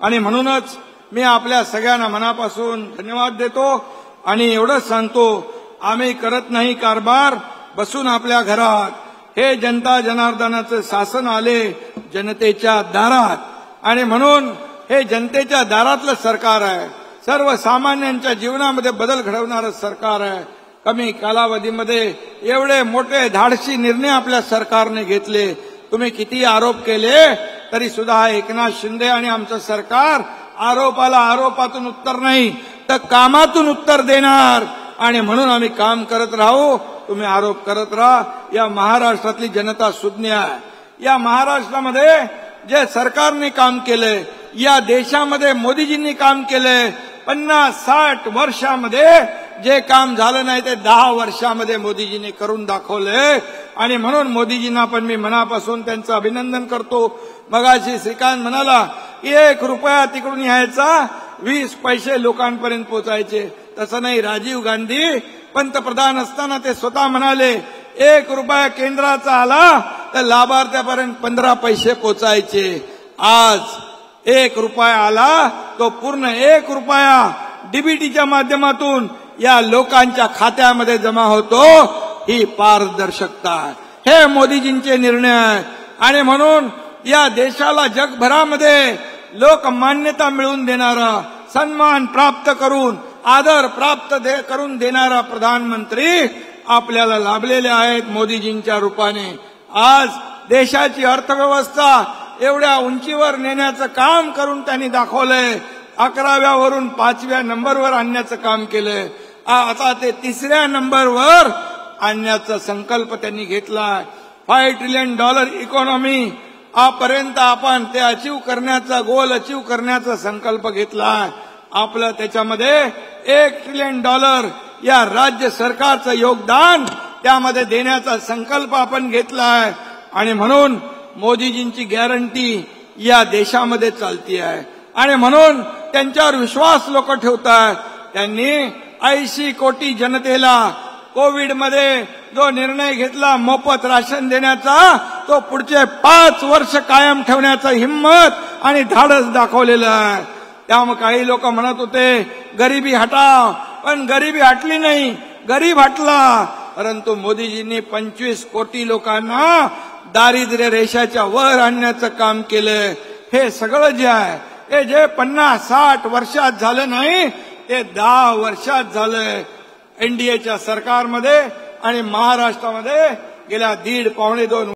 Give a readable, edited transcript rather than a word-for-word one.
आणि म्हणूनच मी आपल्या सगळ्यांना मनापासून धन्यवाद देतो आणि एवढंच सांगतो, आम्ही करत नाही कारभार बसून आपल्या घरात. हे जनता जनार्दनाचं शासन आले जनतेच्या दारात आणि म्हणून हे जनतेच्या दारातलं सरकार आहे. सर्वसामान्यांच्या जीवनामध्ये बदल घडवणारं सरकार आहे. कमी कालावधीमध्ये एवढे मोठे धाडसी निर्णय आपल्या सरकारने घेतले. तुम्ही किती आरोप केले तरी सुद्धा एकनाथ शिंदे आणि आमचं सरकार आरोपाला आरोपातून उत्तर नाही तर कामातून उत्तर देणार आणि म्हणून आम्ही काम करत राहू. तुम्ही आरोप करत राहा. या महाराष्ट्रातली जनता सुज्ञ आहे. या महाराष्ट्रामध्ये जे सरकारने काम केलंय, या देशामध्ये मोदीजींनी काम केलंय, 50-60 वर्षामध्ये जे काम झालं नाही ते 10 वर्षामध्ये मोदीजींनी करून दाखवलंय आणि म्हणून मोदीजींना पण मी मनापासून त्यांचं अभिनंदन करतो. मगाशी श्रीकांत म्हणाला 1 रुपया तिकडून यायचा 20 पैसे लोकांपर्यंत पोहोचायचे. तसं नाही. राजीव गांधी पंतप्रधान असताना ते स्वतः म्हणाले 1 रुपया केंद्राचा आला तर लाभार्थ्यापर्यंत 15 पैसे पोचायचे. आज 1 रुपया आला तो पूर्ण 1 रुपया डीबीटीच्या माध्यमातून या लोकांच्या खात्यामध्ये जमा होतो. ही पारदर्शकता हे मोदीजींचे निर्णय आहे आणि म्हणून या देशाला जगभरामध्ये लोकमान्यता मिळवून देणारा, सन्मान प्राप्त करून, आदर प्राप्त करून देणारा प्रधानमंत्री आपल्याला लाभलेले आहेत मोदीजींच्या रूपाने. आज देशाची अर्थव्यवस्था एवढ्या उंचीवर नेण्याचं काम करून त्यांनी दाखवलंय. 11व्या वरून 5व्या नंबरवर आणण्याचं काम केलंय. आता ते 3ऱ्या नंबरवर आणण्याचा संकल्प त्यांनी घेतलाय. $5 ट्रिलियन इकॉनॉमी आपर्यंत आपण ते अचीव करण्याचा, गोल अचीव करण्याचा संकल्प घेतलाय. आपलं त्याच्यामध्ये $1 ट्रिलियन या राज्य सरकारचं योगदान त्यामध्ये देण्याचा संकल्प आपण घेतलाय आणि म्हणून मोदीजींची गॅरंटी या देशामध्ये चालती आहे आणि म्हणून त्यांच्यावर विश्वास लोक ठेवतात. त्यांनी 80 कोटी जनतेला कोविडमध्ये जो निर्णय घेतला मोफत राशन देण्याचा, तो पुढचे 5 वर्ष कायम ठेवण्याचा हिम्मत आणि धाडस दाखवलेलं आहे. त्यामुळे काही लोक म्हणत होते गरिबी हटाव, पण गरिबी हटली नाही, गरीब हटला. परंतु मोदीजींनी 25 कोटी लोकांना दारिद्र्य रेषेच्या वर आणण्याचं काम केलंय. हे सगळं जे आहे हे जे 50-60 वर्षात झालं नाही ते 10 वर्षात झालंय. एनडीएच्या सरकारमध्ये आणि महाराष्ट्रामध्ये गेल्या 1.5-2